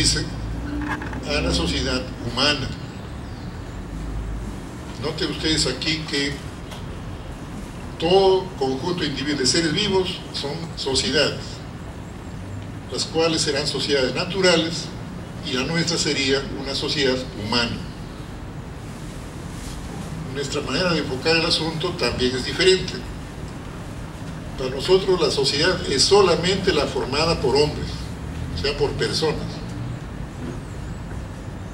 conduce a la sociedad humana. Noten ustedes aquí que todo conjunto de seres vivos son sociedades, las cuales serán sociedades naturales, y la nuestra sería una sociedad humana. Nuestra manera de enfocar el asunto también es diferente. Para nosotros la sociedad es solamente la formada por hombres, o sea, por personas.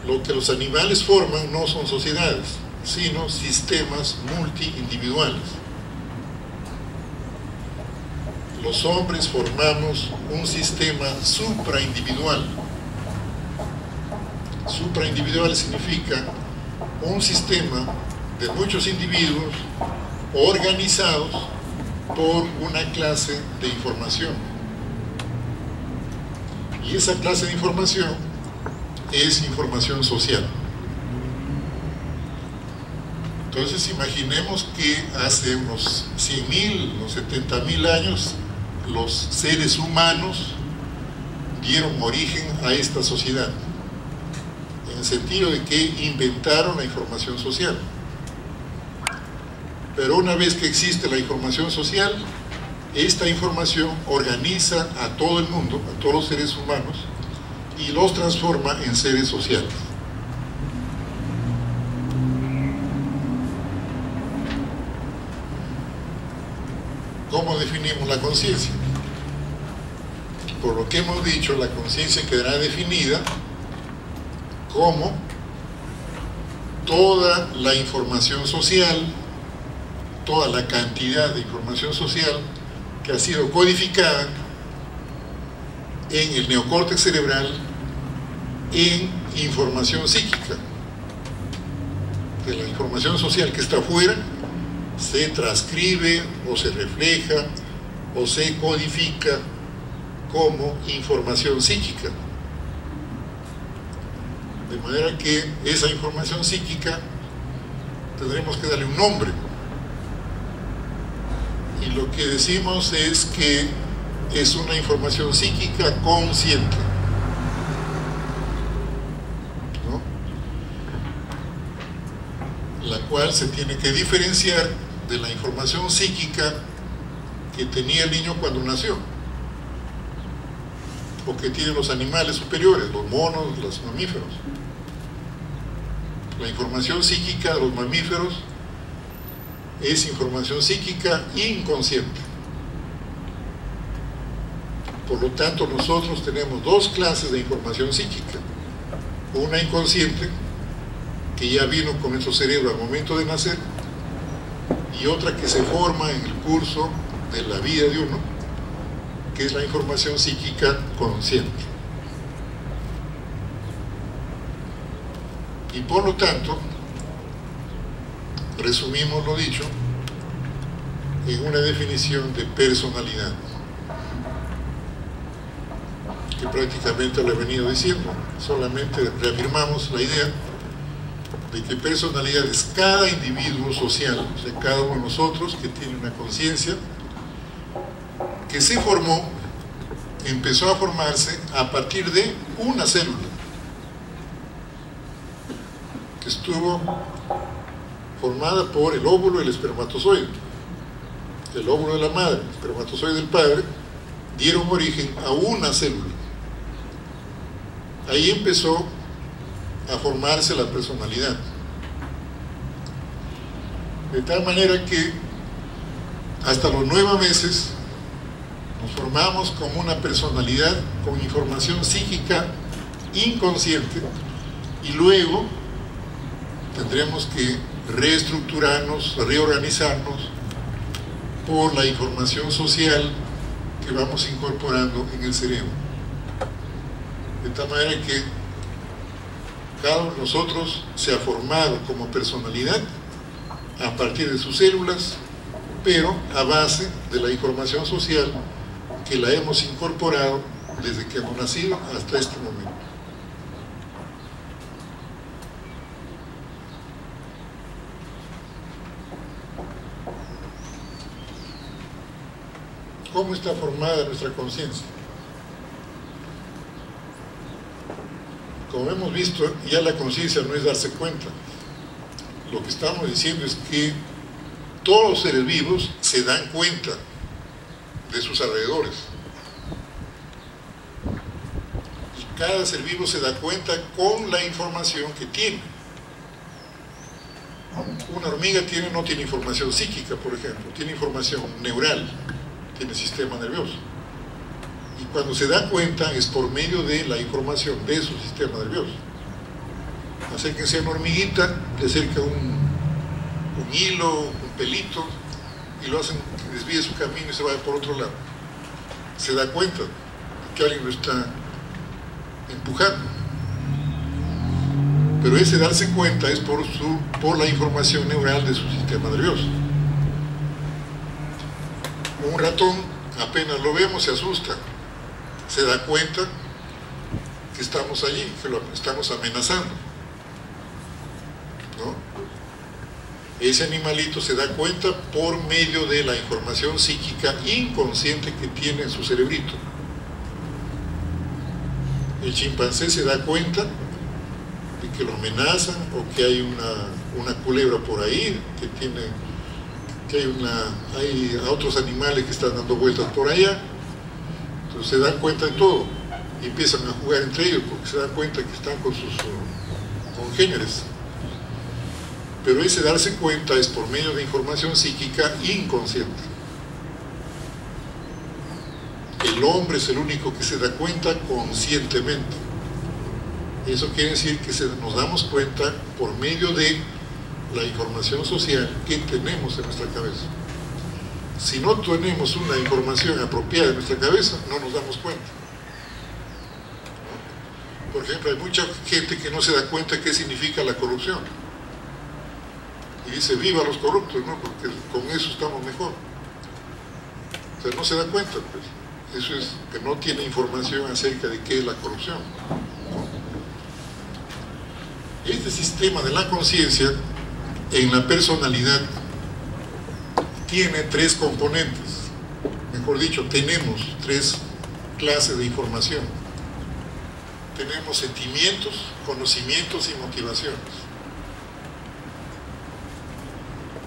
Lo que los animales forman no son sociedades, sino sistemas multiindividuales. Los hombres formamos un sistema supraindividual. Supraindividual significa un sistema de muchos individuos organizados por una clase de información. Y esa clase de información es información social. Entonces imaginemos que hace unos 100.000, unos 70.000 años, los seres humanos dieron origen a esta sociedad, en el sentido de que inventaron la información social. Pero una vez que existe la información social, esta información organiza a todo el mundo, a todos los seres humanos, y los transforma en seres sociales. ¿Cómo definimos la conciencia? Por lo que hemos dicho, la conciencia quedará definida como toda la información social, toda la cantidad de información social que ha sido codificada en el neocórtex cerebral en información psíquica. Que la información social que está afuera se transcribe o se refleja o se codifica como información psíquica. De manera que esa información psíquica tendremos que darle un nombre. Y lo que decimos es que es una información psíquica consciente, ¿no? La cual se tiene que diferenciar de la información psíquica que tenía el niño cuando nació, o que tienen los animales superiores, los monos, los mamíferos. La información psíquica de los mamíferos es información psíquica inconsciente. Por lo tanto, nosotros tenemos dos clases de información psíquica: una inconsciente, que ya vino con nuestro cerebro al momento de nacer, y otra que se forma en el curso de la vida de uno, que es la información psíquica consciente. Y por lo tanto, resumimos lo dicho en una definición de personalidad, que prácticamente lo he venido diciendo. Solamente reafirmamos la idea de que personalidad es cada individuo social, o sea, cada uno de nosotros que tiene una conciencia que se formó, empezó a formarse a partir de una célula que estuvo formada por el óvulo y el espermatozoide. El óvulo de la madre, el espermatozoide del padre, dieron origen a una célula. Ahí empezó a formarse la personalidad. De tal manera que hasta los 9 meses nos formamos como una personalidad con información psíquica inconsciente, y luego tendremos que reestructurarnos, reorganizarnos por la información social que vamos incorporando en el cerebro. De tal manera que cada uno de nosotros se ha formado como personalidad a partir de sus células, pero a base de la información social que la hemos incorporado desde que hemos nacido hasta este momento. ¿Cómo está formada nuestra conciencia? como hemos visto, ya la conciencia no es darse cuenta. Lo que estamos diciendo es que todos los seres vivos se dan cuenta de sus alrededores. Y cada ser vivo se da cuenta con la información que tiene. Una hormiga no tiene información psíquica, por ejemplo, tiene información neural, tiene sistema nervioso. Y cuando se da cuenta es por medio de la información de su sistema nervioso. Acérquense a una hormiguita, le acerca un hilo, un pelito, y lo hacen que desvíe su camino y se vaya por otro lado. Se da cuenta que alguien lo está empujando. Pero ese darse cuenta es por la información neural de su sistema nervioso. Un ratón, apenas lo vemos, se asusta. Se da cuenta que estamos allí, que lo estamos amenazando, ¿no? Ese animalito se da cuenta por medio de la información psíquica inconsciente que tiene en su cerebrito. El chimpancé se da cuenta de que lo amenazan o que hay una culebra por ahí, que hay otros animales que están dando vueltas por allá. Entonces se dan cuenta de todo y empiezan a jugar entre ellos porque se dan cuenta que están con sus congéneres. Pero ese darse cuenta es por medio de información psíquica inconsciente. El hombre es el único que se da cuenta conscientemente. Eso quiere decir que nos damos cuenta por medio de la información social que tenemos en nuestra cabeza. Si no tenemos una información apropiada en nuestra cabeza, no nos damos cuenta. Por ejemplo, hay mucha gente que no se da cuenta qué significa la corrupción. Y dice, viva los corruptos, ¿no? Porque con eso estamos mejor. O sea, no se da cuenta, pues. Eso es que no tiene información acerca de qué es la corrupción, ¿no? Este sistema de la conciencia en la personalidad tiene tres componentes. Mejor dicho, tenemos tres clases de información. Tenemos sentimientos, conocimientos y motivaciones.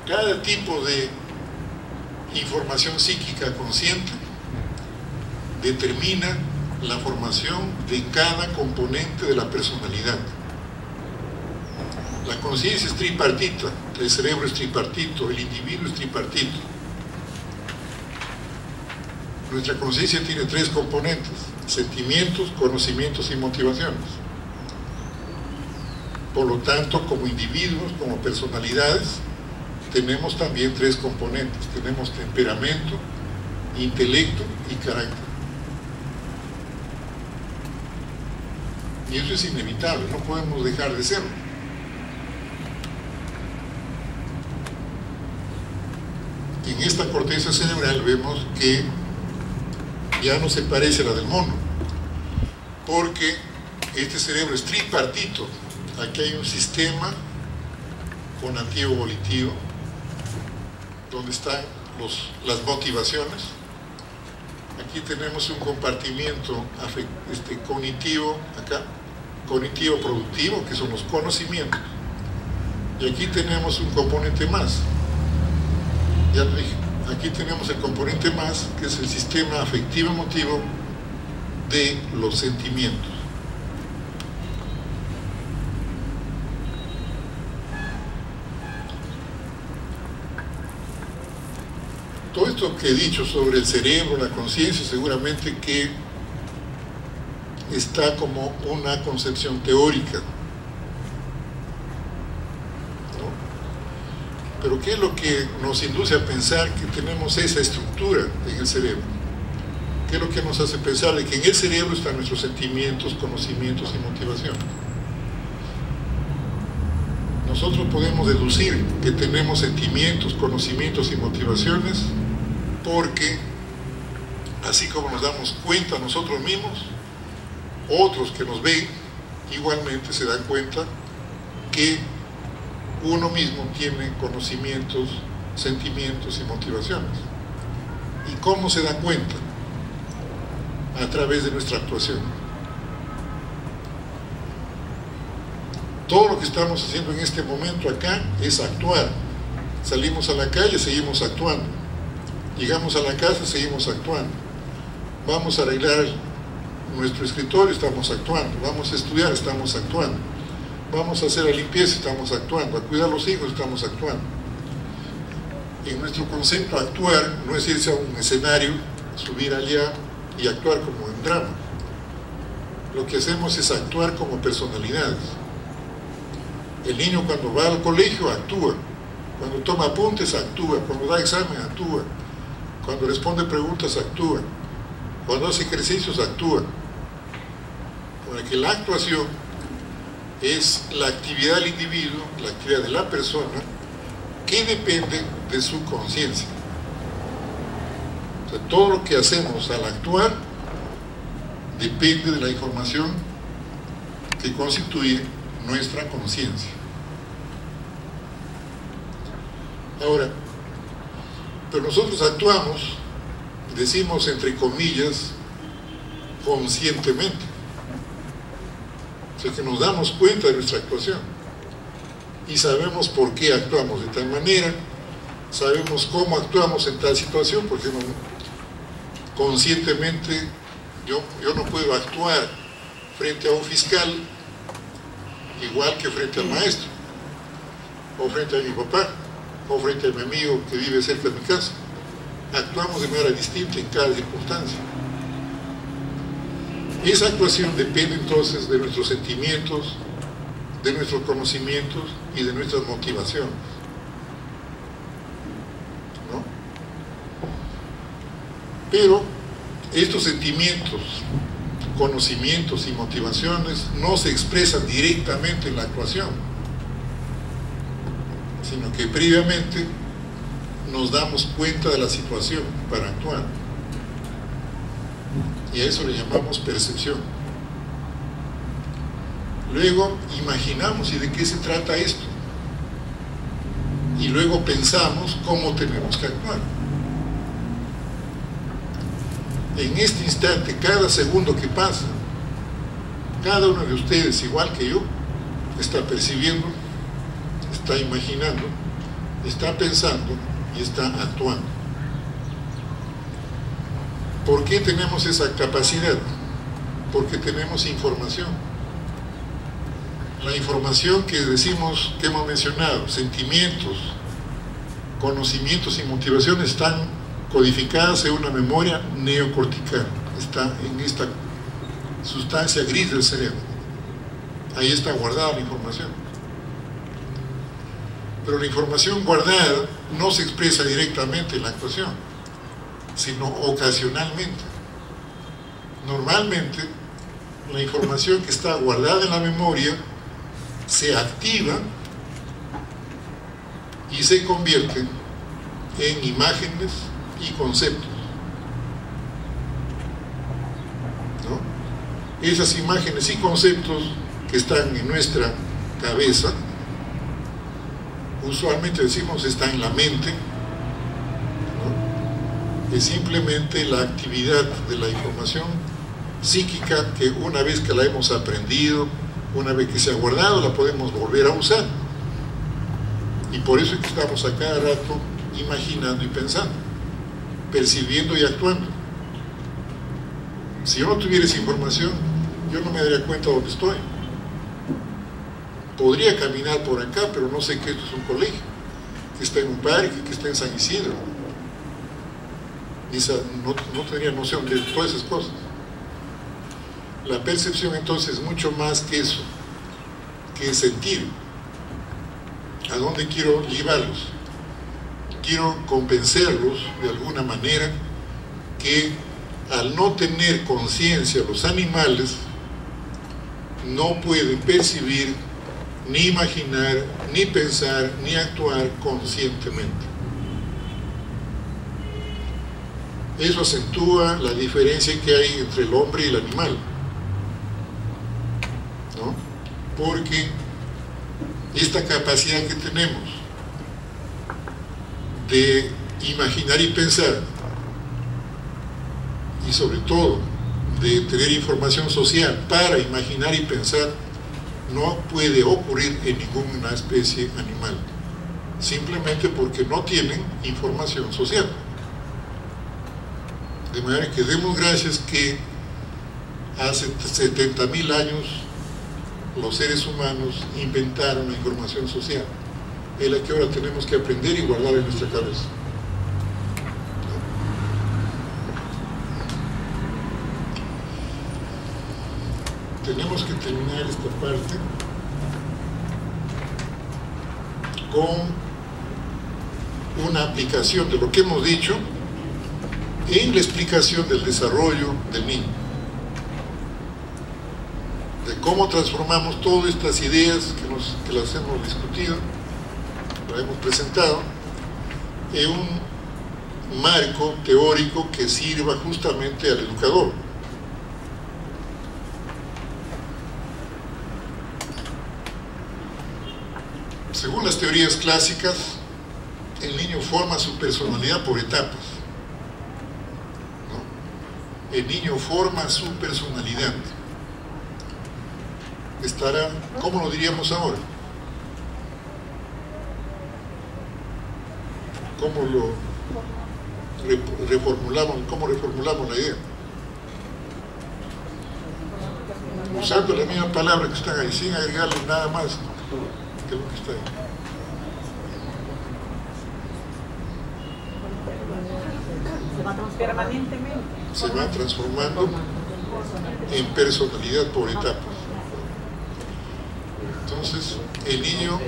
Cada tipo de información psíquica consciente determina la formación de cada componente de la personalidad. La conciencia es tripartita, el cerebro es tripartito, el individuo es tripartito. Nuestra conciencia tiene tres componentes: sentimientos, conocimientos y motivaciones. Por lo tanto, como individuos, como personalidades, tenemos también tres componentes. Tenemos temperamento, intelecto y carácter. Y eso es inevitable, no podemos dejar de serlo. En esta corteza cerebral vemos que ya no se parece a la del mono, porque este cerebro es tripartito. Aquí hay un sistema fonativo volitivo, donde están las motivaciones. Aquí tenemos un compartimiento cognitivo, acá, cognitivo productivo, que son los conocimientos. Y aquí tenemos un componente más. Ya lo dije, aquí tenemos el componente más, que es el sistema afectivo emotivo de los sentimientos. Todo esto que he dicho sobre el cerebro, la conciencia, seguramente que está como una concepción teórica, ¿no? Pero ¿qué es lo que nos induce a pensar que tenemos esa estructura en el cerebro? ¿Qué es lo que nos hace pensar de que en el cerebro están nuestros sentimientos, conocimientos y motivaciones? Nosotros podemos deducir que tenemos sentimientos, conocimientos y motivaciones porque, así como nos damos cuenta nosotros mismos, otros que nos ven igualmente se dan cuenta que uno mismo tiene conocimientos, sentimientos y motivaciones. ¿Y cómo se da cuenta? A través de nuestra actuación. Todo lo que estamos haciendo en este momento acá es actuar. Salimos a la calle, seguimos actuando. Llegamos a la casa, seguimos actuando. Vamos a arreglar nuestro escritorio, estamos actuando. Vamos a estudiar, estamos actuando. Vamos a hacer la limpieza, estamos actuando. A cuidar a los hijos, estamos actuando. En nuestro concepto, actuar no es irse a un escenario, subir allá y actuar como en drama. Lo que hacemos es actuar como personalidades. El niño cuando va al colegio actúa, cuando toma apuntes actúa, cuando da examen actúa, cuando responde preguntas actúa, cuando hace ejercicios actúa. Porque la actuación es la actividad del individuo, la actividad de la persona, que depende de su conciencia. O sea, todo lo que hacemos al actuar depende de la información que constituye nuestra conciencia. Ahora, pero nosotros actuamos, decimos entre comillas, conscientemente. O sea que nos damos cuenta de nuestra actuación y sabemos por qué actuamos de tal manera, sabemos cómo actuamos en tal situación, porque no, conscientemente yo no puedo actuar frente a un fiscal igual que frente al maestro, o frente a mi papá, o frente a mi amigo que vive cerca de mi casa. Actuamos de manera distinta en cada circunstancia. Esa actuación depende entonces de nuestros sentimientos, de nuestros conocimientos y de nuestras motivaciones, ¿no? Pero estos sentimientos, conocimientos y motivaciones no se expresan directamente en la actuación, sino que previamente nos damos cuenta de la situación para actuar. Y a eso le llamamos percepción. Luego imaginamos y de qué se trata esto. Y luego pensamos cómo tenemos que actuar. En este instante, cada segundo que pasa, cada uno de ustedes, igual que yo, está percibiendo, está imaginando, está pensando y está actuando. ¿Por qué tenemos esa capacidad? Porque tenemos información. La información que decimos, que hemos mencionado, sentimientos, conocimientos y motivaciones están codificadas en una memoria neocortical, está en esta sustancia gris del cerebro. Ahí está guardada la información. Pero la información guardada no se expresa directamente en la actuación, sino ocasionalmente. Normalmente, la información que está guardada en la memoria se activa y se convierte en imágenes y conceptos, ¿no? Esas imágenes y conceptos que están en nuestra cabeza, usualmente decimos está en la mente, ¿no? Es simplemente la actividad de la información psíquica que una vez que la hemos aprendido, una vez que se ha guardado, la podemos volver a usar. Y por eso es que estamos a cada rato imaginando y pensando, percibiendo y actuando. Si yo no tuviera esa información, yo no me daría cuenta de dónde estoy. Podría caminar por acá, pero no sé que esto es un colegio, que está en un parque, que está en San Isidro. No tendría noción de todas esas cosas. La percepción entonces es mucho más que eso, que sentir. ¿A dónde quiero llevarlos? Quiero convencerlos de alguna manera que al no tener conciencia los animales no pueden percibir, ni imaginar, ni pensar, ni actuar conscientemente. Eso acentúa la diferencia que hay entre el hombre y el animal, ¿no? Porque esta capacidad que tenemos de imaginar y pensar, y sobre todo de tener información social para imaginar y pensar, no puede ocurrir en ninguna especie animal, simplemente porque no tienen información social. De manera que demos gracias que hace 70.000 años los seres humanos inventaron la información social, es la que ahora tenemos que aprender y guardar en nuestra cabeza. Tenemos que terminar esta parte con una aplicación de lo que hemos dicho en la explicación del desarrollo del niño, de cómo transformamos todas estas ideas que las hemos discutido, las hemos presentado, en un marco teórico que sirva justamente al educador. Según las teorías clásicas, el niño forma su personalidad por etapas, ¿no? El niño forma su personalidad. Estará, ¿cómo lo diríamos ahora? ¿Cómo lo reformulamos? ¿Cómo reformulamos la idea? Usando la misma palabra que están ahí, sin agregarle nada más que lo que está ahí. Permanentemente. Se va transformando en personalidad por etapas. Entonces, el niño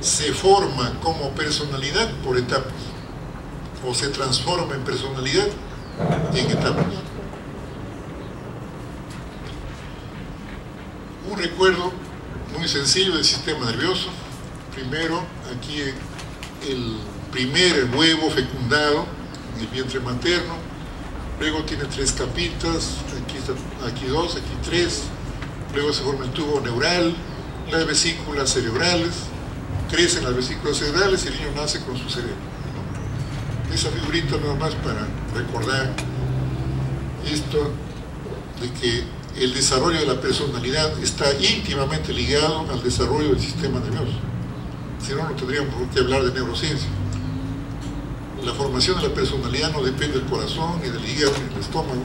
se forma como personalidad por etapas, o se transforma en personalidad en etapas. Un recuerdo muy sencillo del sistema nervioso. Primero, aquí el primer huevo fecundado en el vientre materno, luego tiene 3 capitas, aquí 2, aquí 3, luego se forma el tubo neural, las vesículas cerebrales, crecen las vesículas cerebrales y el niño nace con su cerebro. Esa figurita nada más para recordar esto de que el desarrollo de la personalidad está íntimamente ligado al desarrollo del sistema nervioso. Si no, no tendríamos por qué hablar de neurociencia. La formación de la personalidad no depende del corazón, ni del hígado, ni del estómago,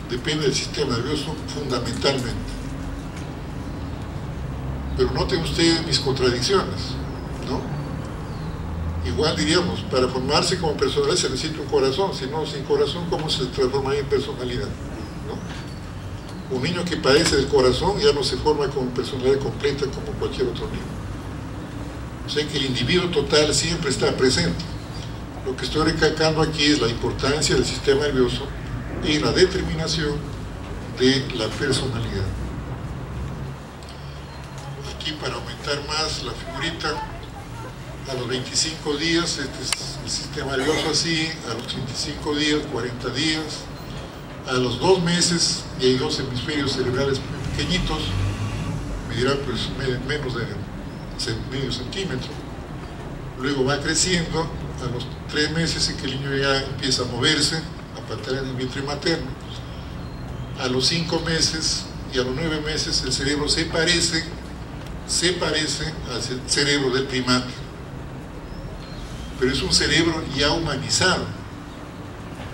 depende del sistema nervioso fundamentalmente. Pero noten ustedes mis contradicciones, ¿no? Igual diríamos, para formarse como personalidad se necesita un corazón, si no, sin corazón, ¿cómo se transformaría en personalidad? ¿No? Un niño que padece del corazón ya no se forma como personalidad completa como cualquier otro niño. O sea que el individuo total siempre está presente. Lo que estoy recalcando aquí es la importancia del sistema nervioso y la determinación de la personalidad. Aquí, para aumentar más la figurita, a los 25 días, este es el sistema nervioso así, a los 35 días, 40 días, a los 2 meses, y hay 2 hemisferios cerebrales muy pequeñitos, medirán pues menos de medio centímetro. Luego va creciendo a los 3 meses en que el niño ya empieza a moverse, a patear en el vientre materno. A los 5 meses y a los 9 meses el cerebro se parece al cerebro del primate, pero es un cerebro ya humanizado,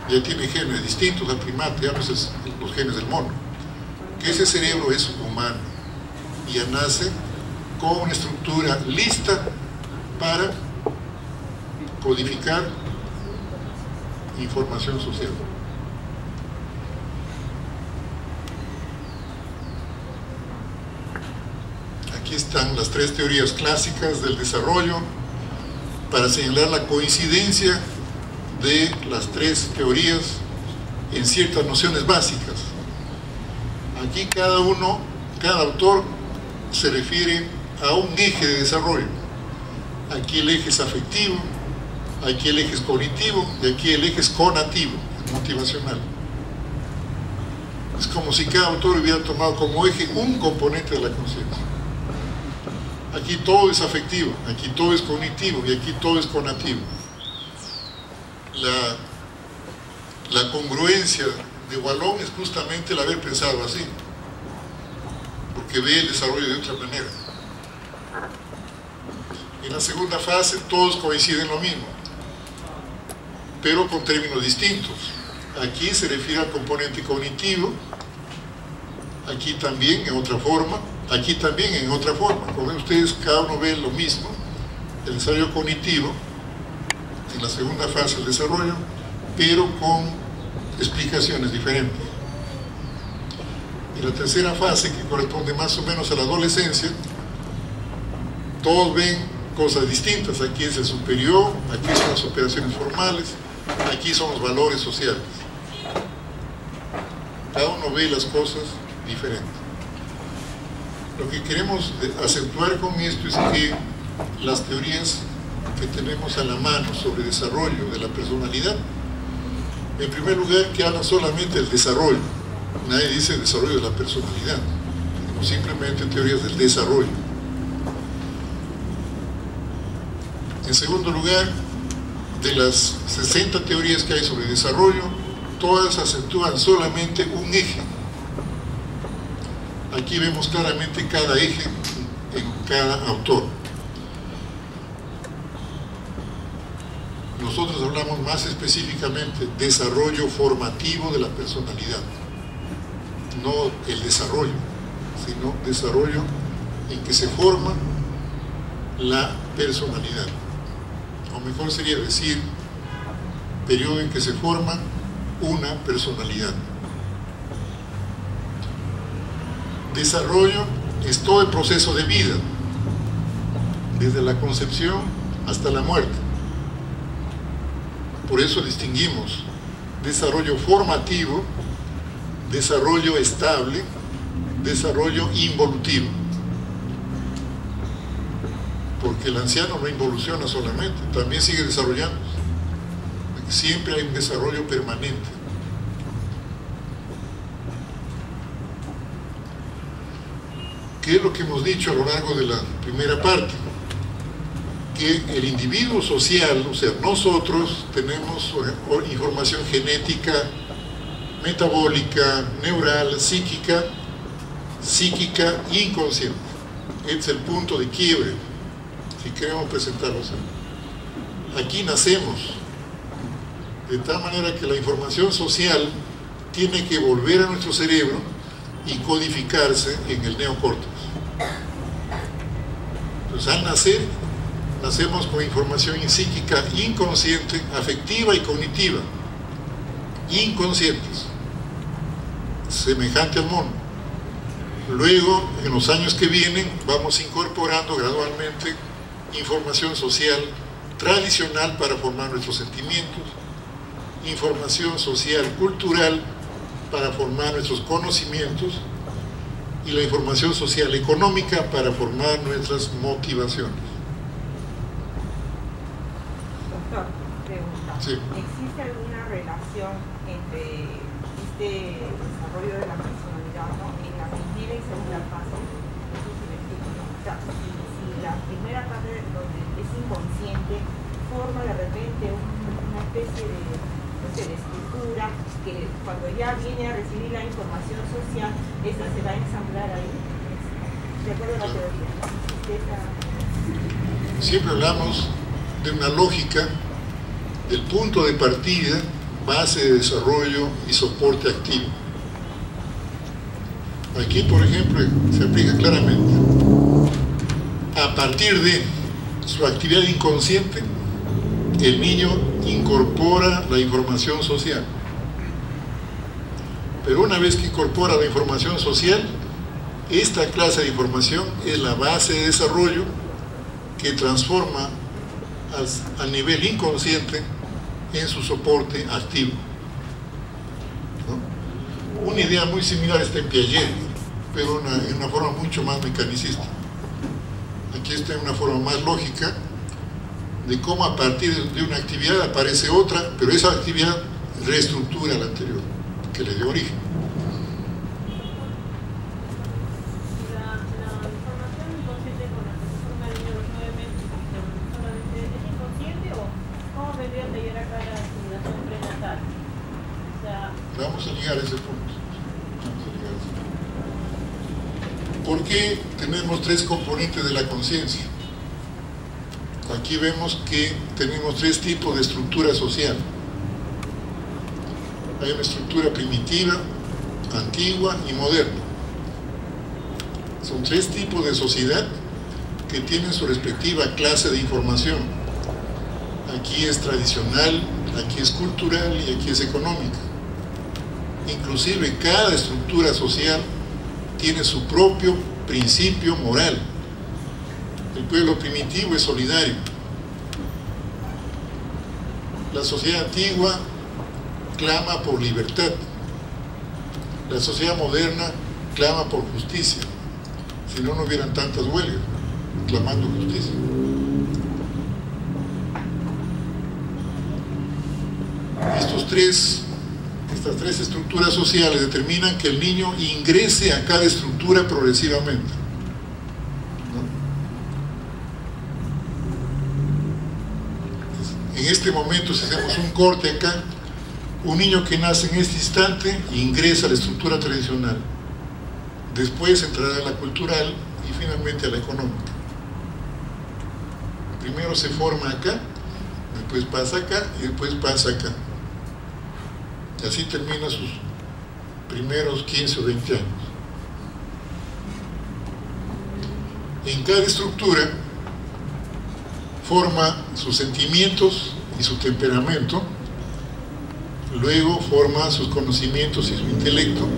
ya tiene genes distintos al primate, ya no es los genes del mono, que ese cerebro es humano y ya nace con una estructura lista para codificar información social. Aquí están las 3 teorías clásicas del desarrollo para señalar la coincidencia de las 3 teorías en ciertas nociones básicas. Aquí cada autor se refiere a un eje de desarrollo. Aquí el eje es afectivo, aquí el eje es cognitivo y aquí el eje es conativo, motivacional. Es como si cada autor hubiera tomado como eje un componente de la conciencia. Aquí todo es afectivo, aquí todo es cognitivo y aquí todo es conativo. La congruencia de Wallon es justamente el haber pensado así, porque que ve el desarrollo de otra manera. En la segunda fase todos coinciden en lo mismo, pero con términos distintos. Aquí se refiere al componente cognitivo, aquí también en otra forma, aquí también en otra forma. Como ven ustedes, cada uno ve lo mismo, el desarrollo cognitivo, en la segunda fase del desarrollo, pero con explicaciones diferentes. En la tercera fase, que corresponde más o menos a la adolescencia, todos ven cosas distintas. Aquí es el superior, aquí son las operaciones formales, aquí son los valores sociales. Cada uno ve las cosas diferentes. Lo que queremos acentuar con esto es que las teorías que tenemos a la mano sobre desarrollo de la personalidad, en primer lugar, que hablan solamente del desarrollo. Nadie dice desarrollo de la personalidad, simplemente teorías del desarrollo. En segundo lugar, de las 60 teorías que hay sobre desarrollo, todas acentúan solamente un eje. Aquí vemos claramente cada eje en cada autor. Nosotros hablamos más específicamente de desarrollo formativo de la personalidad, no el desarrollo, sino desarrollo en que se forma la personalidad. O mejor sería decir, periodo en que se forma una personalidad. Desarrollo es todo el proceso de vida, desde la concepción hasta la muerte. Por eso distinguimos desarrollo formativo, desarrollo estable, desarrollo involutivo. Porque el anciano no involuciona solamente, también sigue desarrollándose. Siempre hay un desarrollo permanente. ¿Qué es lo que hemos dicho a lo largo de la primera parte? Que el individuo social, o sea, nosotros tenemos información genética, metabólica, neural, psíquica e inconsciente. Este es el punto de quiebre, si queremos presentarlo así. Aquí nacemos, de tal manera que la información social tiene que volver a nuestro cerebro y codificarse en el neocórtex. Entonces, al nacer, nacemos con información psíquica inconsciente, afectiva y cognitiva, inconscientes, semejante al mono. Luego, en los años que vienen, vamos incorporando gradualmente información social tradicional para formar nuestros sentimientos, información social cultural para formar nuestros conocimientos y la información social económica para formar nuestras motivaciones. Doctor, pregunta. Sí. ¿Existe alguna relación entre este desarrollo de la personalidad, ¿no?, en la primera y segunda fase? Eso sí me explico, ¿no? O sea, si la primera parte donde es inconsciente forma de repente una especie de escritura que cuando ya viene a recibir la información social, esa se va a ensamblar ahí, de acuerdo a la teoría. Siempre hablamos de una lógica del punto de partida, base de desarrollo y soporte activo. Aquí, por ejemplo, se aplica claramente. A partir de su actividad inconsciente, el niño incorpora la información social. Pero una vez que incorpora la información social, esta clase de información es la base de desarrollo que transforma al nivel inconsciente en su soporte activo, ¿no? Una idea muy similar está en Piaget, pero en una forma mucho más mecanicista. Aquí está en una forma más lógica de cómo a partir de una actividad aparece otra, pero esa actividad reestructura la anterior, que le dio origen. La información inconsciente con la que se forma el niño de los 9 meses, solamente es inconsciente, o cómo vendría a llegar acá la estimulación prenatal. O sea, Vamos a llegar a ese punto. ¿Por qué tenemos tres componentes de la conciencia. Aquí vemos que tenemos tres tipos de estructura social. Hay una estructura primitiva, antigua y moderna. Son tres tipos de sociedad que tienen su respectiva clase de información. Aquí es tradicional, aquí es cultural y aquí es económica. Inclusive cada estructura social tiene su propio principio moral. El pueblo primitivo es solidario. La sociedad antigua clama por libertad. La sociedad moderna clama por justicia. Si no, no hubieran tantas huelgas clamando justicia. Estas tres estructuras sociales determinan que el niño ingrese a cada estructura progresivamente, ¿no? En este momento, si hacemos un corte acá, un niño que nace en este instante ingresa a la estructura tradicional, después entrará a la cultural y finalmente a la económica. Primero se forma acá, después pasa acá y después pasa acá. Y así termina sus primeros 15 o 20 años. En cada estructura forma sus sentimientos y su temperamento, luego forma sus conocimientos y su intelecto,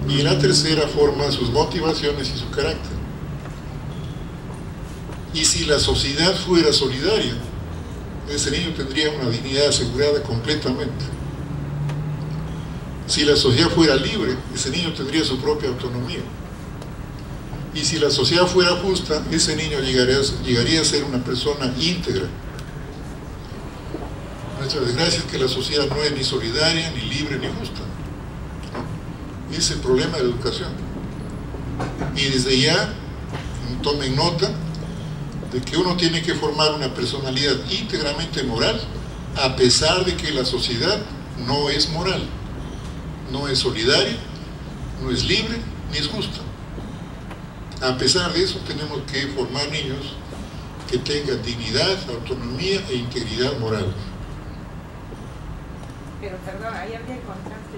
y en la tercera forma sus motivaciones y su carácter. Y si la sociedad fuera solidaria, ese niño tendría una dignidad asegurada completamente. Si la sociedad fuera libre, ese niño tendría su propia autonomía. Y si la sociedad fuera justa, ese niño llegaría a ser una persona íntegra. Nuestra desgracia es que la sociedad no es ni solidaria, ni libre, ni justa. Ese es el problema de la educación. Y desde ya, tomen nota de que uno tiene que formar una personalidad íntegramente moral, a pesar de que la sociedad no es moral, no es solidaria, no es libre, ni es justa. A pesar de eso, tenemos que formar niños que tengan dignidad, autonomía e integridad moral. Pero perdón, ahí habría el contraste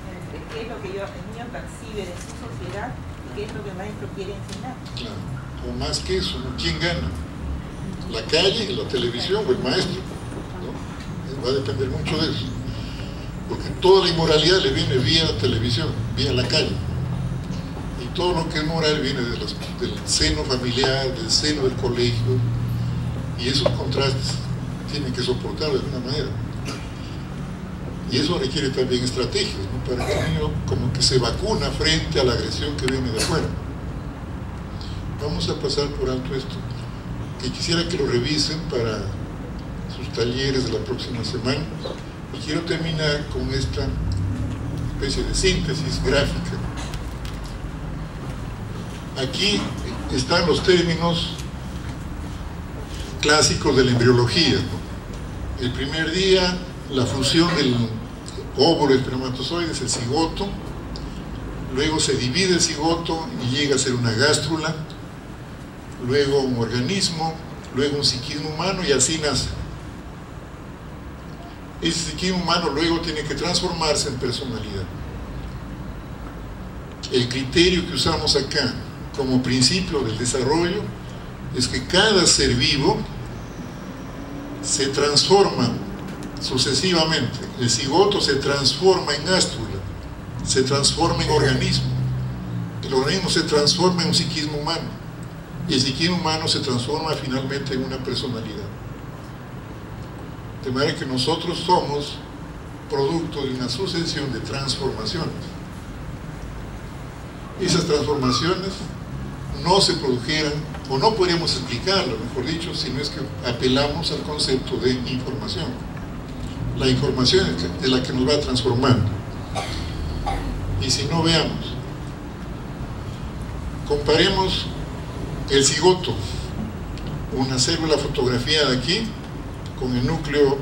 entre qué es lo que el niño percibe de su sociedad y qué es lo que el maestro quiere enseñar. Claro. O más que eso, ¿no? ¿Quién gana? ¿La calle, la televisión o el maestro? ¿No? Va a depender mucho de eso. Porque toda la inmoralidad le viene vía la televisión, vía la calle. Y todo lo que es moral viene del seno familiar, del seno del colegio. Y esos contrastes tienen que soportar de alguna manera. Y eso requiere también estrategias, ¿no? Para que el niño como que se vacuna frente a la agresión que viene de afuera. Vamos a pasar por alto esto, que quisiera que lo revisen para sus talleres de la próxima semana. Y quiero terminar con esta especie de síntesis gráfica. Aquí están los términos clásicos de la embriología, ¿no? El primer día, la fusión del óvulo espermatozoide es el cigoto, luego se divide el cigoto y llega a ser una gástrula, luego un organismo, luego un psiquismo humano y así nace. Ese psiquismo humano luego tiene que transformarse en personalidad. El criterio que usamos acá como principio del desarrollo es que cada ser vivo se transforma sucesivamente. El cigoto se transforma en gástrula, se transforma en organismo, el organismo se transforma en un psiquismo humano y el psiquismo humano se transforma finalmente en una personalidad. De manera que nosotros somos producto de una sucesión de transformaciones. Esas transformaciones no se produjeran, o no podríamos explicarlo, mejor dicho, si no es que apelamos al concepto de información. La información es la que nos va transformando. Y si no, veamos, comparemos el cigoto, una célula fotografiada aquí, con el núcleo,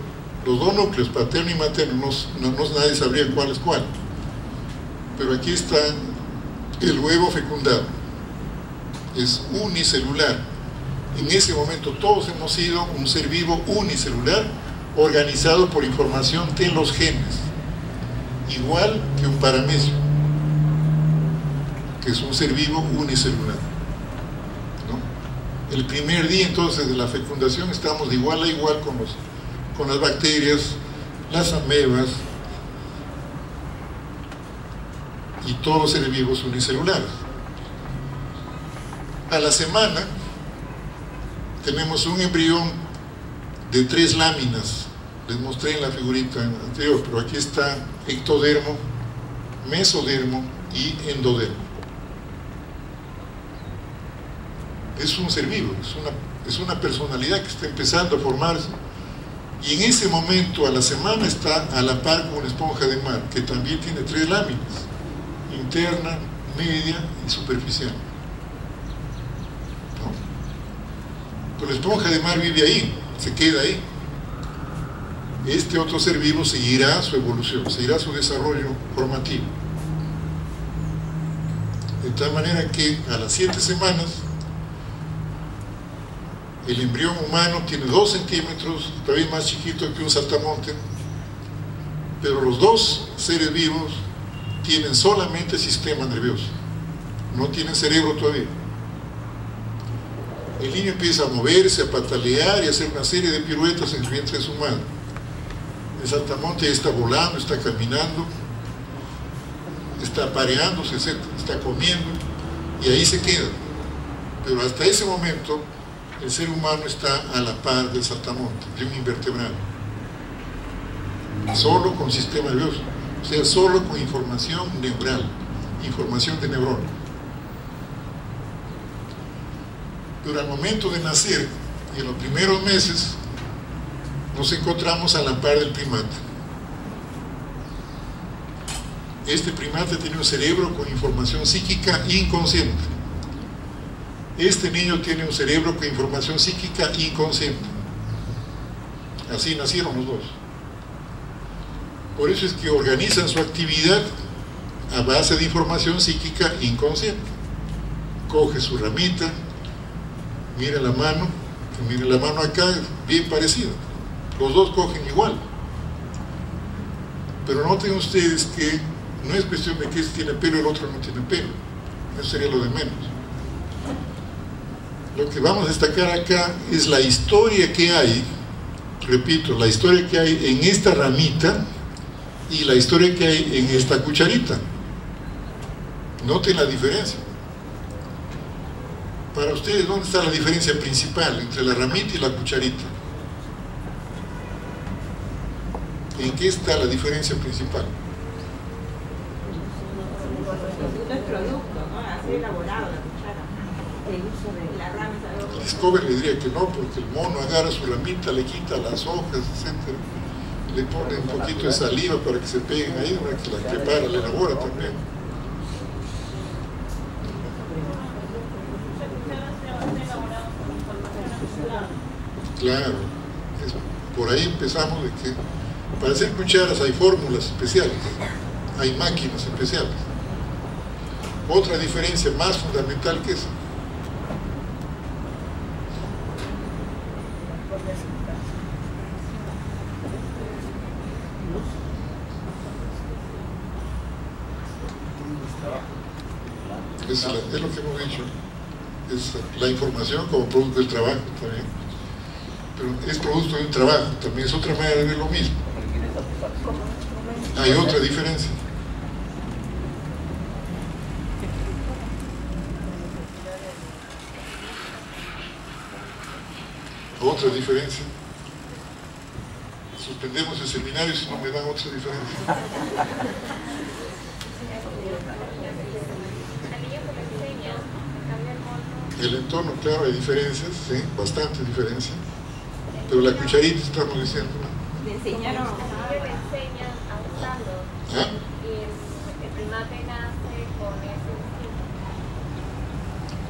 los dos núcleos, paterno y materno, nadie sabría cuál es cuál. Pero aquí está el huevo fecundado. es unicelular. En ese momento todos hemos sido un ser vivo unicelular organizado por información de los genes, igual que un paramecio, que es un ser vivo unicelular, ¿no? El primer día entonces de la fecundación estamos de igual a igual con las bacterias, las amebas y todos los seres vivos unicelulares. A la semana tenemos un embrión de 3 láminas. Les mostré en la figurita anterior, pero aquí está ectodermo, mesodermo y endodermo. Es un ser vivo, es una personalidad que está empezando a formarse, y en ese momento a la semana está a la par con una esponja de mar, que también tiene 3 láminas, interna, media y superficial. Pero la esponja de mar vive ahí, se queda ahí. Este otro ser vivo seguirá su evolución, seguirá su desarrollo formativo. De tal manera que a las 7 semanas el embrión humano tiene 2 centímetros, todavía más chiquito que un saltamonte, pero los 2 seres vivos tienen solamente sistema nervioso, no tienen cerebro todavía. El niño empieza a moverse, a patalear y a hacer una serie de piruetas en el vientre de su madre. El saltamonte ya está volando, está caminando, está apareándose, etc., está comiendo, y ahí se queda. Pero hasta ese momento el ser humano está a la par del saltamonte, de un invertebrado, solo con sistema nervioso, o sea, solo con información neural, información de neurona. Pero al momento de nacer y en los primeros meses nos encontramos a la par del primate. Este primate tiene un cerebro con información psíquica inconsciente. Este niño tiene un cerebro con información psíquica inconsciente. Así nacieron los dos. Por eso es que organizan su actividad a base de información psíquica inconsciente. Coge su ramita, mira la mano, que mira la mano acá, bien parecida. Los dos cogen igual. Pero noten ustedes que no es cuestión de que este tiene pelo y el otro no tiene pelo. Eso sería lo de menos. Lo que vamos a destacar acá es la historia que hay, repito, la historia que hay en esta ramita y la historia que hay en esta cucharita. Noten la diferencia. Para ustedes, ¿dónde está la diferencia principal entre la ramita y la cucharita? ¿En qué está la diferencia principal? El producto, ¿no? Así elaborado la cuchara. El uso de la ramita. Discover le diría que no, porque el mono agarra su ramita, le quita las hojas, etc. Le pone un poquito de saliva para que se peguen ahí, para que la prepara, la elabora también. Claro, por ahí empezamos de que para hacer cucharas hay fórmulas especiales, hay máquinas especiales. Otra diferencia más fundamental que esa. Es lo que hemos dicho, es la información como producto del trabajo también, pero es producto de un trabajo, también es otra manera de ver lo mismo. Hay otra diferencia. Otra diferencia. Suspendemos el seminario si no me dan otra diferencia. El entorno, claro, hay diferencias, sí, bastante diferencia. Pero la cucharita estamos diciendo. Le enseñaron. Le enseñan a usarlo. ¿Ah? Y el primate nace con ese instinto.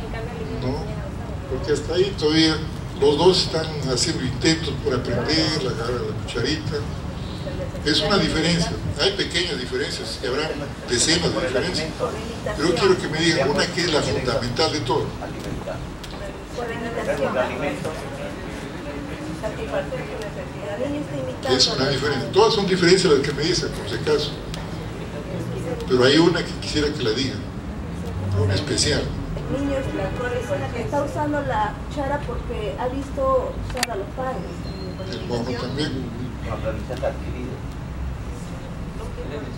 En cambio, el niño le No, enseñan a usarlo. porque hasta ahí todavía los dos están haciendo intentos por aprender, la agarra la cucharita. Es una diferencia. Hay pequeñas diferencias y habrá decenas de diferencias. Pero quiero que me digan una que es la fundamental de todo. Por limitación. Satisfacer su necesidad. Es una diferencia. Todas son diferencias las que me dicen, por si acaso. Pero hay una que quisiera que la digan. Una especial. El niño es la que está usando la cuchara porque ha visto usar a los padres. El mono también.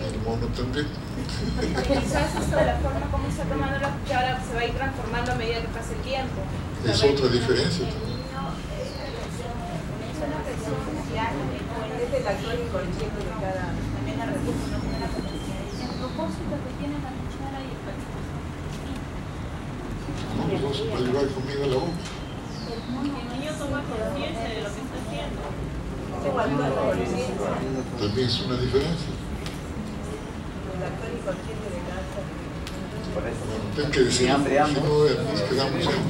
El mono también. Quizás esto de la forma como está tomando la cuchara se va a ir transformando a medida que pase el tiempo. Es otra diferencia. Es el actual inconsciente de cada recurso. El propósito que tiene la cuchara y el platito. No se va a llevar comida a la boca. El niño toma conciencia de lo que está haciendo. También es una diferencia. Tengo que decir, si no nos quedamos en...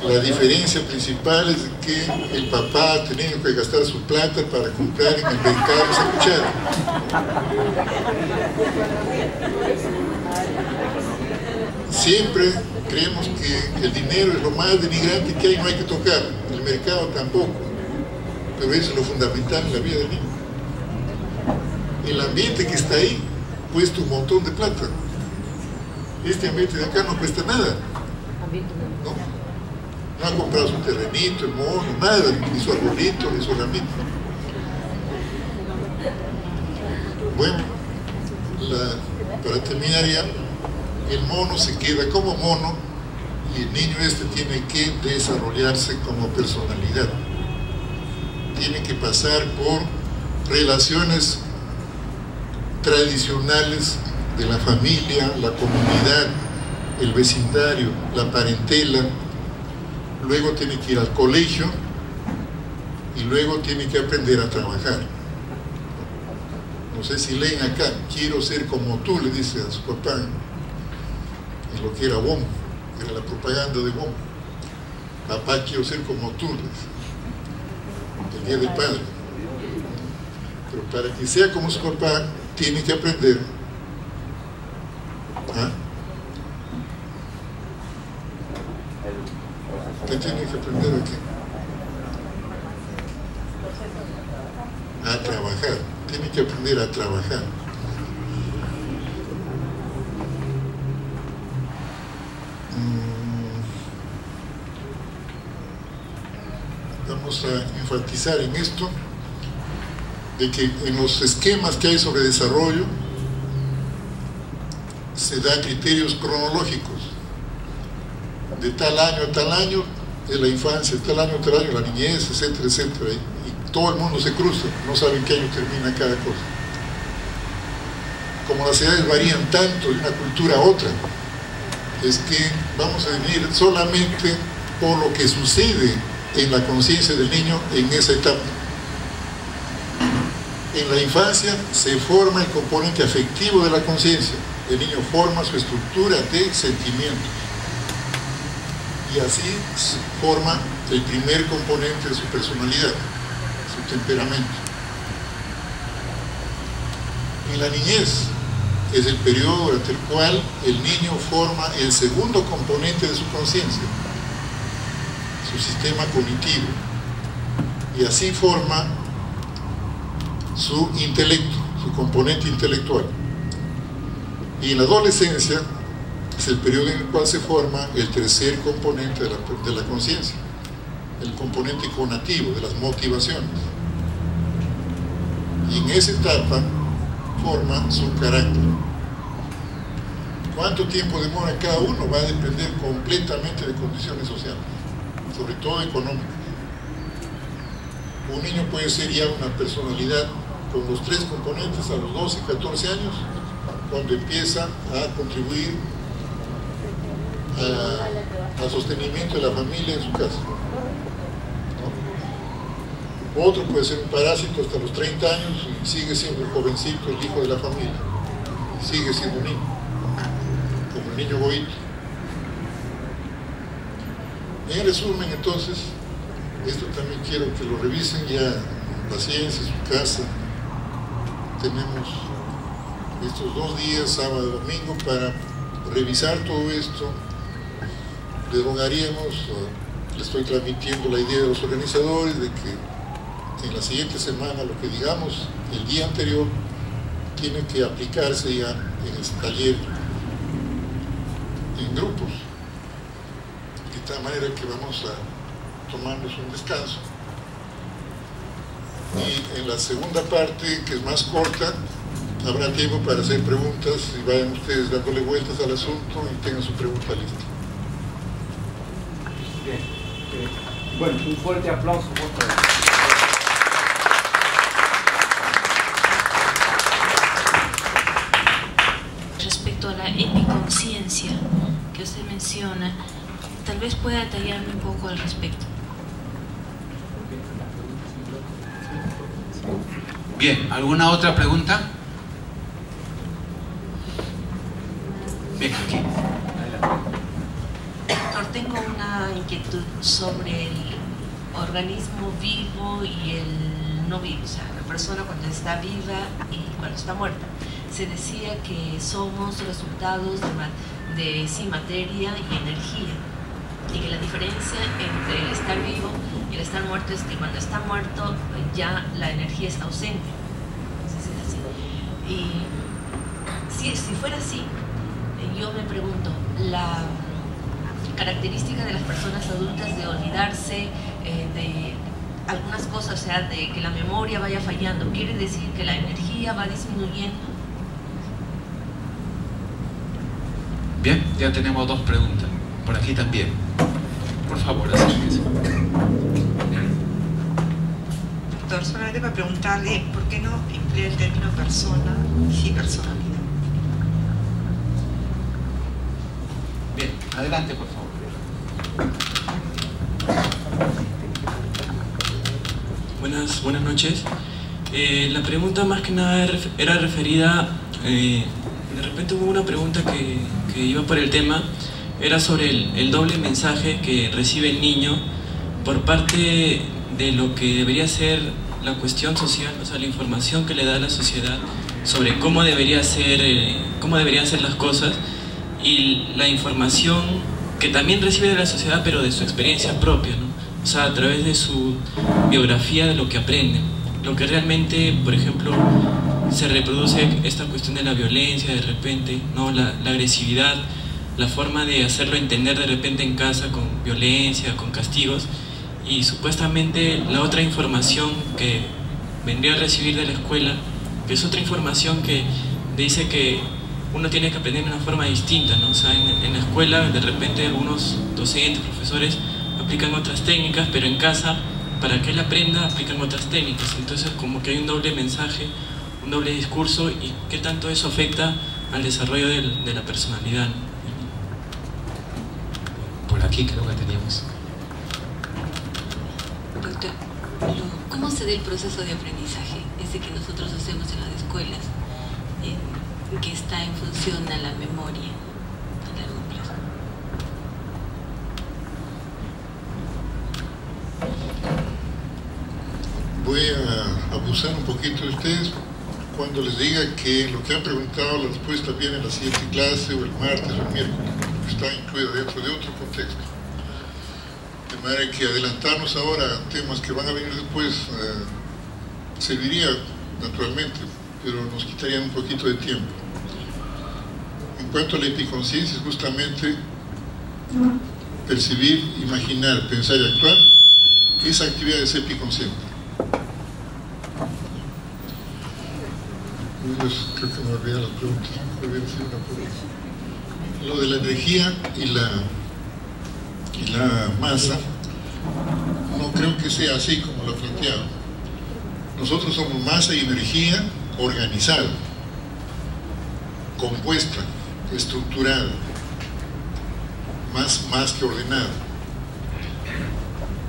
La diferencia principal es que el papá ha tenido que gastar su plata para comprar en el mercado esa cuchara. Siempre creemos que el dinero es lo más denigrante que hay, no hay que tocar. El mercado tampoco. Pero eso es lo fundamental en la vida del niño. El ambiente que está ahí cuesta un montón de plata. Este ambiente de acá no cuesta nada. No ha comprado su terrenito, el mono, nada, ni su arbolito, ni su ramito. Bueno, para terminar ya, el mono se queda como mono y el niño este tiene que desarrollarse como personalidad. Tiene que pasar por relaciones tradicionales de la familia, la comunidad, el vecindario, la parentela. Luego tiene que ir al colegio y luego tiene que aprender a trabajar. No sé si leen acá, quiero ser como tú, le dice a su papá, en lo que era WOM, era la propaganda de WOM. Papá, quiero ser como tú, le dice, el día del padre. Pero para que sea como su papá, tiene que aprender. ¿Qué tiene que aprender aquí? A trabajar. Tiene que aprender a trabajar. Vamos a enfatizar en esto de que en los esquemas que hay sobre desarrollo se dan criterios cronológicos. De tal año a tal año es la infancia, de tal año a tal año la niñez, etcétera, etcétera. Y todo el mundo se cruza, no saben qué año termina cada cosa. Como las edades varían tanto de una cultura a otra, es que vamos a definir solamente por lo que sucede en la conciencia del niño en esa etapa. En la infancia se forma el componente afectivo de la conciencia. El niño forma su estructura de sentimientos. Y así se forma el primer componente de su personalidad, su temperamento. En la niñez es el periodo durante el cual el niño forma el segundo componente de su conciencia, su sistema cognitivo, y así forma su intelecto, su componente intelectual. Y en la adolescencia es el periodo en el cual se forma el tercer componente de la conciencia, el componente cognitivo, de las motivaciones. Y en esa etapa forma su carácter. ¿Cuánto tiempo demora cada uno? Va a depender completamente de condiciones sociales, sobre todo económicas. Un niño puede ser ya una personalidad con los tres componentes a los 12, 14 años, cuando empieza a contribuir al sostenimiento de la familia en su casa. ¿No? Otro puede ser un parásito hasta los 30 años y sigue siendo el jovencito, el hijo de la familia, sigue siendo un niño, como el niño bohito. En resumen, entonces, esto también quiero que lo revisen ya en la ciencia, en su casa. Tenemos estos 2 días, sábado y domingo, para revisar todo esto, le rogaríamos, le estoy transmitiendo la idea de los organizadores de que en la siguiente semana lo que digamos el día anterior tiene que aplicarse ya en este taller en grupos, de tal manera que vamos a tomarnos un descanso y en la segunda parte, que es más corta, habrá tiempo para hacer preguntas y vayan ustedes dándole vueltas al asunto y tengan su pregunta lista. Bien. Bueno, un fuerte aplauso por todos. Respecto a la epiconciencia que usted menciona, tal vez pueda detallarme un poco al respecto. Bien, ¿alguna otra pregunta? Bien, aquí. Doctor, tengo una inquietud sobre el organismo vivo y el no vivo, o sea, la persona cuando está viva y cuando está muerta. Se decía que somos resultados de sí, materia y energía, y que la diferencia entre el estar vivo y el estar muerto es que cuando está muerto ya la energía está ausente. Entonces es así. Y si fuera así, yo me pregunto, la característica de las personas adultas de olvidarse de algunas cosas, o sea, de que la memoria vaya fallando, ¿quiere decir que la energía va disminuyendo? Bien, ya tenemos dos preguntas. Por aquí también. Por favor, acérquese. Doctor, solamente para preguntarle por qué no emplea el término persona y sí personalidad. Bien, adelante, por favor. Buenas noches. La pregunta más que nada era referida, de repente hubo una pregunta que iba por el tema, era sobre el doble mensaje que recibe el niño por parte de lo que debería ser la cuestión social, o sea, la información que le da la sociedad sobre cómo deberían ser las cosas, y la información que también recibe de la sociedad, pero de su experiencia propia, ¿no? O sea, a través de su biografía, de lo que aprende. Lo que realmente, por ejemplo, se reproduce esta cuestión de la violencia de repente, ¿no? La agresividad, la forma de hacerlo entender de repente en casa con violencia, con castigos, y supuestamente la otra información que vendría a recibir de la escuela, que es otra información que dice que uno tiene que aprender de una forma distinta, ¿no? O sea, en la escuela de repente algunos docentes, profesores aplican otras técnicas, pero en casa, para que él aprenda, aplican otras técnicas. Entonces como que hay un doble mensaje, un doble discurso, y qué tanto eso afecta al desarrollo de la personalidad, ¿no? Por aquí creo que teníamos. Doctor, ¿cómo se da el proceso de aprendizaje, ese que nosotros hacemos en las escuelas, que está en función a la memoria a largo plazo? Voy a abusar un poquito de ustedes cuando les diga que lo que han preguntado, la respuesta viene en la siguiente clase, o el martes o el miércoles, está incluida dentro de otro contexto. De manera que adelantarnos ahora a temas que van a venir después serviría naturalmente, pero nos quitarían un poquito de tiempo. En cuanto a la epiconciencia, es justamente percibir, imaginar, pensar y actuar. Esa actividad es epiconsciente. Creo que me olvidé las preguntas. Lo de la energía y la masa, no creo que sea así como lo he planteado. Nosotros somos masa y energía organizada, compuesta, estructurada, más que ordenada.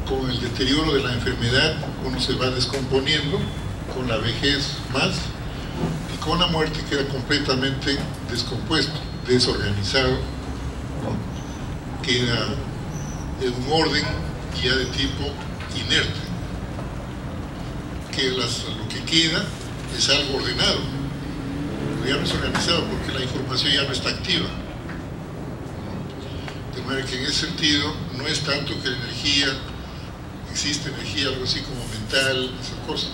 Con el deterioro de la enfermedad uno se va descomponiendo, con la vejez más, y con la muerte queda completamente descompuesto, desorganizado, ¿no? Queda en un orden ya de tipo inerte, que lo que queda es algo ordenado, pero ya no es organizado porque la información ya no está activa, ¿no? De De manera que en ese sentido no es tanto que la energía, existe energía, algo así como mental, esas cosas.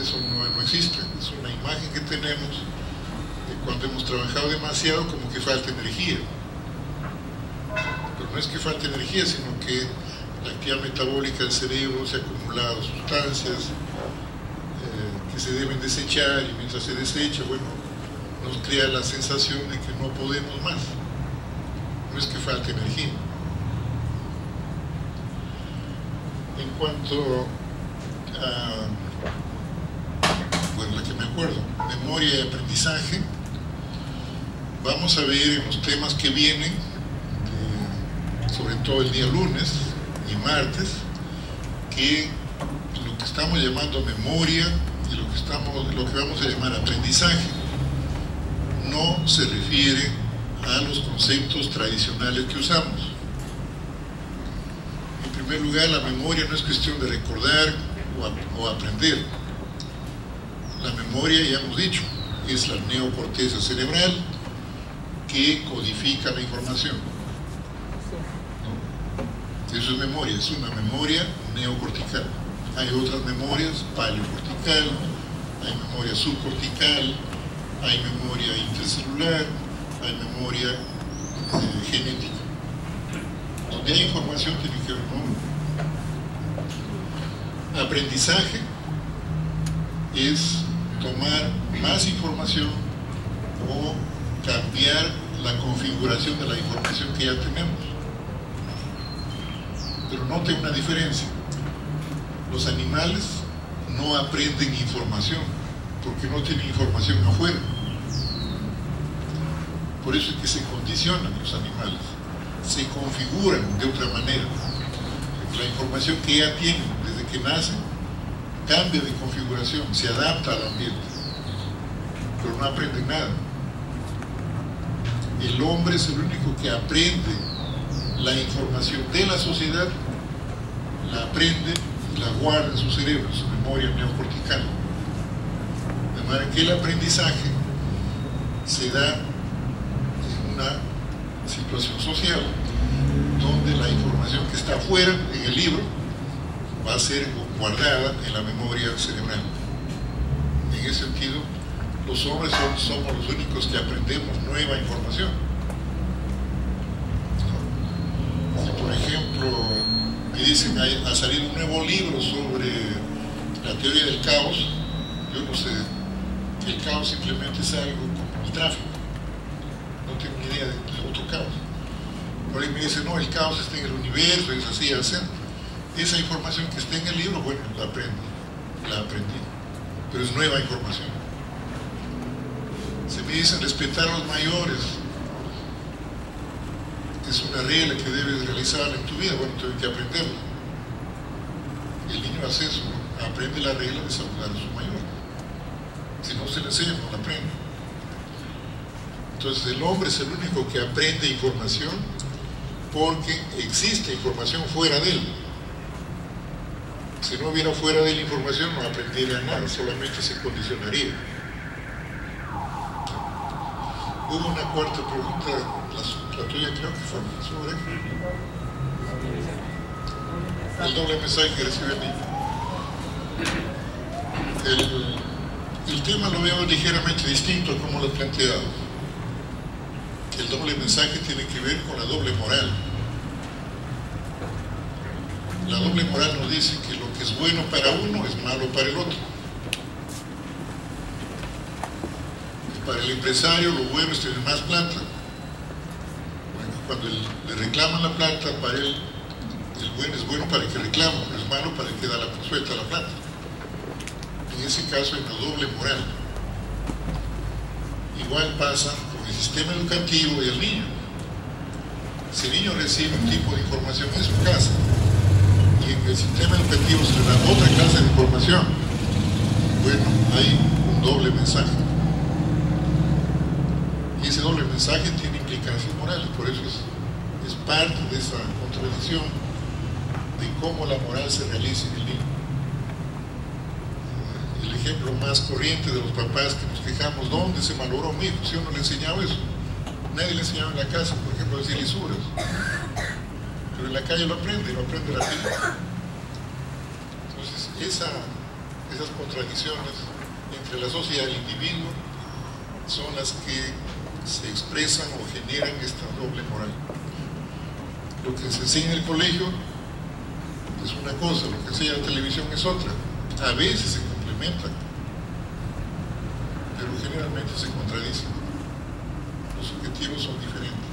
Eso no existe, es una imagen que tenemos de cuando hemos trabajado demasiado, como que falta energía. Pero no es que falte energía, sino que la actividad metabólica del cerebro se ha acumulado sustancias que se deben desechar, y mientras se desecha, bueno, nos crea la sensación de que no podemos más. No es que falte energía. En cuanto a, bueno, la que me acuerdo, memoria y aprendizaje, vamos a ver en los temas que vienen, sobre todo el día lunes y martes, que lo que estamos llamando memoria y lo que vamos a llamar aprendizaje no se refiere a los conceptos tradicionales que usamos. En primer lugar, la memoria no es cuestión de recordar o aprender. La memoria, ya hemos dicho, es la neocorteza cerebral que codifica la información. ¿No? Eso es memoria, es una memoria neocortical. Hay otras memorias, paleocortical, hay memoria subcortical, hay memoria intercelular, hay memoria genética. Donde hay información tiene que haber memoria. Aprendizaje es tomar más información o cambiar la configuración de la información que ya tenemos. Pero note una diferencia. Los animales no aprenden información porque no tienen información afuera. Por eso es que se condicionan los animales, se configuran de otra manera. La información que ya tienen desde que nacen cambia de configuración, se adapta al ambiente, pero no aprenden nada. El hombre es el único que aprende la información de la sociedad, la aprende y la guarda en su cerebro, en su memoria neocortical. De manera que el aprendizaje se da en una situación social donde la información que está afuera en el libro va a ser guardada en la memoria cerebral. En ese sentido, los hombres somos los únicos que aprendemos nueva información. Si por ejemplo me dicen ha salido un nuevo libro sobre la teoría del caos, yo no sé, que el caos simplemente es algo como el tráfico, no tengo ni idea de otro caos. Por ahí me dicen, no, el caos está en el universo, es así, así. Esa información que está en el libro, bueno, la aprendí, pero es nueva información. Se me dicen respetar a los mayores, es una regla que debes realizar en tu vida, bueno, tengo que aprenderla. El niño hace eso, ¿no? Aprende la regla de saludar a su mayor. Si no se le enseña, no la aprende. Entonces el hombre es el único que aprende información porque existe información fuera de él. Si no hubiera fuera de la información, no aprendería nada, solamente se condicionaría. Hubo una cuarta pregunta, la tuya creo que fue sobre el doble mensaje que recibe el niño. El tema lo veo ligeramente distinto a como lo he planteado. El doble mensaje tiene que ver con la doble moral. La doble moral nos dice que lo que es bueno para uno es malo para el otro. Para el empresario lo bueno es tener más plata. Bueno, cuando le reclaman la plata, para él el bueno es bueno para el que reclama, pero es malo para el que da la suelta la plata. En ese caso hay una doble moral. Igual pasa con el sistema educativo y el niño. Si el niño recibe un tipo de información en su casa y en el sistema educativo se le da otra clase de información, bueno, hay un doble mensaje. Y ese doble mensaje tiene implicancias morales, por eso es parte de esa contradicción de cómo la moral se realiza en el niño. El ejemplo más corriente de los papás que nos quejamos, ¿dónde se malogró mi hijo? Si uno le enseñaba eso, nadie le enseñaba en la casa, por ejemplo, a decir lisuras. Pero en la calle lo aprende rápido. Entonces, esas contradicciones entre la sociedad y el individuo son las que se expresan o generan esta doble moral. Lo que se enseña en el colegio es una cosa, lo que enseña en la televisión es otra. A veces se complementan, pero generalmente se contradicen. Los objetivos son diferentes.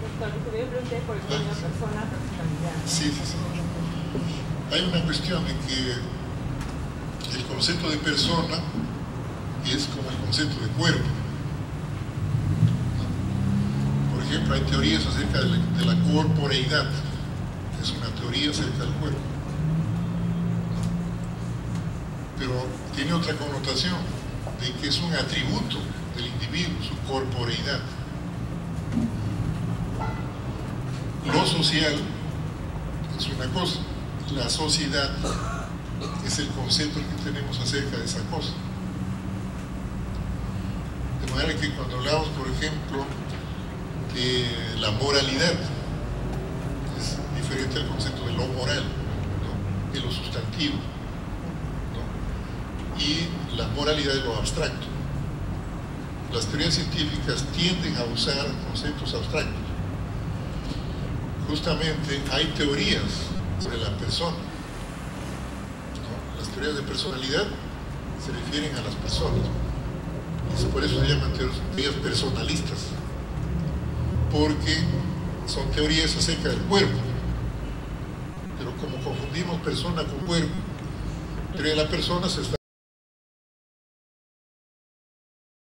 Doctor, lo que yo pregunté por el término persona, personalidad. Sí. Hay una cuestión de que el concepto de persona es como el concepto de cuerpo. Por ejemplo, hay teorías acerca de la corporeidad. Es una teoría acerca del cuerpo. Pero tiene otra connotación, de que es un atributo del individuo, su corporeidad. Lo social es una cosa, la sociedad es el concepto que tenemos acerca de esa cosa. De manera que cuando hablamos, por ejemplo, de la moralidad, es diferente al concepto de lo moral, ¿no? De lo sustantivo, ¿no? Y la moralidad es lo abstracto. Las teorías científicas tienden a usar conceptos abstractos. Justamente hay teorías sobre la persona, ¿no? Las teorías de personalidad se refieren a las personas, y por eso se llaman teorías personalistas, porque son teorías acerca del cuerpo. Pero como confundimos persona con cuerpo, la teoría de la persona se está